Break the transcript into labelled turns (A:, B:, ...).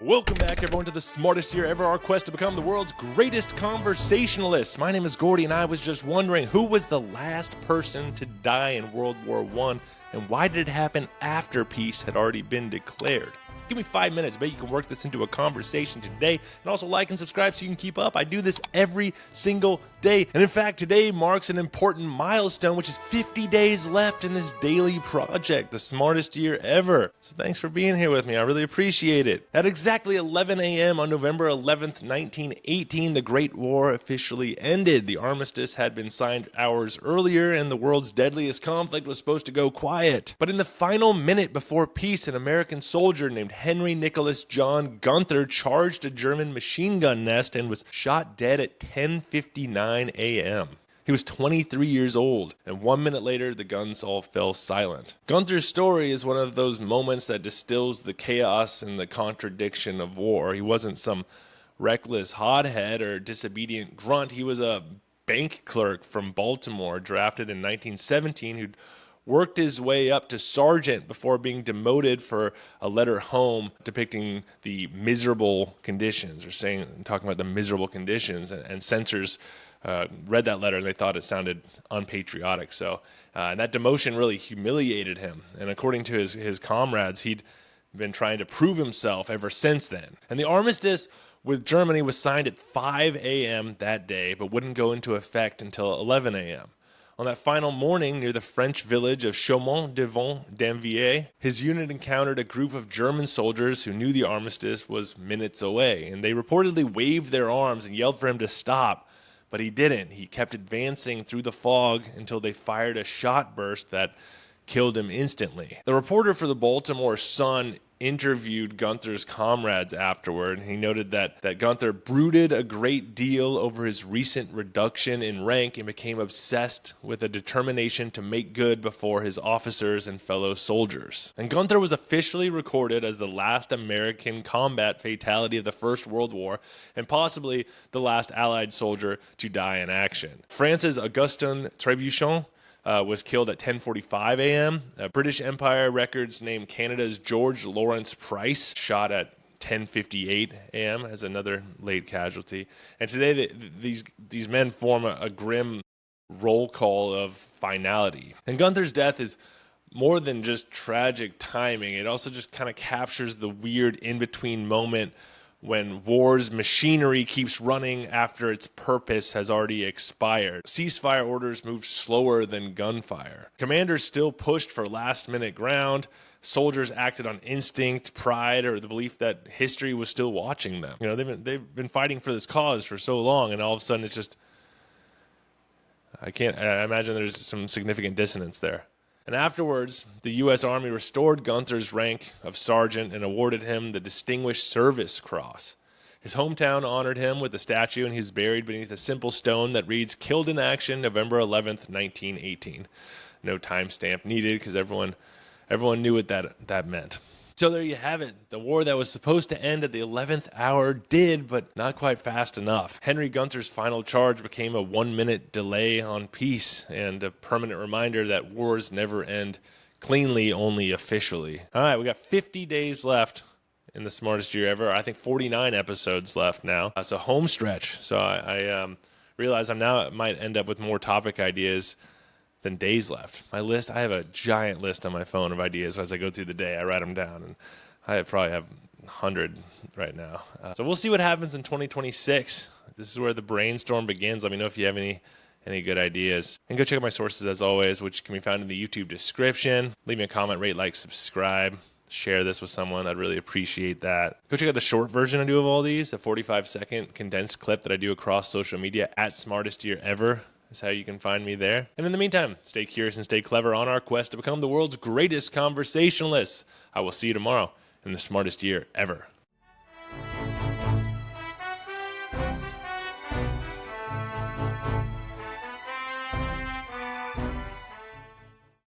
A: Welcome back, everyone, to the smartest year ever, our quest to become the world's greatest conversationalists. My name is Gordy, and I was just wondering, who was the last person to die in World War I, and why did it happen after peace had already been declared? Give me 5 minutes. I bet you can work this into a conversation today. And also like and subscribe so you can keep up. I do this every single day. And in fact, today marks an important milestone, which is 50 days left in this daily project, the smartest year ever. So thanks for being here with me. I really appreciate it. At exactly 11 a.m. on November 11th, 1918, the Great War officially ended. The Armistice had been signed hours earlier, and the world's deadliest conflict was supposed to go quiet. But in the final minute before peace, an American soldier named Henry Nicholas John Gunther charged a German machine gun nest and was shot dead at 10:59 a.m. He was 23 years old, and 1 minute later, the guns all fell silent. Gunther's story is one of those moments that distills the chaos and the contradiction of war. He wasn't some reckless hothead or disobedient grunt. He was a bank clerk from Baltimore, drafted in 1917, who'd worked his way up to sergeant before being demoted for a letter home depicting the miserable conditions, or talking about the miserable conditions, and censors read that letter and they thought it sounded unpatriotic. And that demotion really humiliated him. And according to his comrades, he'd been trying to prove himself ever since then. And the armistice with Germany was signed at 5 a.m. that day, but wouldn't go into effect until 11 a.m. On that final morning, near the French village of Chaumont-devant-Danviers, his unit encountered a group of German soldiers who knew the armistice was minutes away, and they reportedly waved their arms and yelled for him to stop, but he didn't. He kept advancing through the fog until they fired a shot burst that killed him instantly. The reporter for the Baltimore Sun interviewed Gunther's comrades afterward. He noted that Gunther brooded a great deal over his recent reduction in rank and became obsessed with a determination to make good before his officers and fellow soldiers. And Gunther was officially recorded as the last American combat fatality of the First World War, and possibly the last Allied soldier to die in action. France's Augustin Trebuchet was killed at 10:45 a.m. British Empire records named Canada's George Lawrence Price shot at 10:58 a.m. as another late casualty. And today these men form a grim roll call of finality. And Gunther's death is more than just tragic timing. It also just kind of captures the weird in-between moment when war's machinery keeps running after its purpose has already expired. Ceasefire orders moved slower than gunfire. Commanders still pushed for last-minute ground. Soldiers acted on instinct, pride, or the belief that history was still watching them. They've been fighting for this cause for so long, and all of a sudden it's just, I imagine there's some significant dissonance there. And afterwards, the U.S. Army restored Gunther's rank of sergeant and awarded him the Distinguished Service Cross. His hometown honored him with a statue, and he's buried beneath a simple stone that reads, "Killed in action, November 11th, 1918. No timestamp needed, because everyone knew what that meant. So there you have it. The war that was supposed to end at the 11th hour did, but not quite fast enough. Henry Gunther's final charge became a 1-minute delay on peace and a permanent reminder that wars never end cleanly, only officially. All right, we got 50 days left in the smartest year ever. I think 49 episodes left now. It's a home stretch. So I realize I might end up with more topic ideas than days left. My list, I have a giant list on my phone of ideas as I go through the day. I write them down, and I probably have 100 right now. So we'll see what happens in 2026. This is where the brainstorm begins. Let me know if you have any good ideas. And go check out my sources as always, which can be found in the YouTube description. Leave me a comment, rate, like, subscribe. Share this with someone. I'd really appreciate that. Go check out the short version I do of all these, the 45-second condensed clip that I do across social media at Smartest Year Ever. Is how you can find me there. And in the meantime, stay curious and stay clever on our quest to become the world's greatest conversationalists. I will see you tomorrow in the smartest year ever.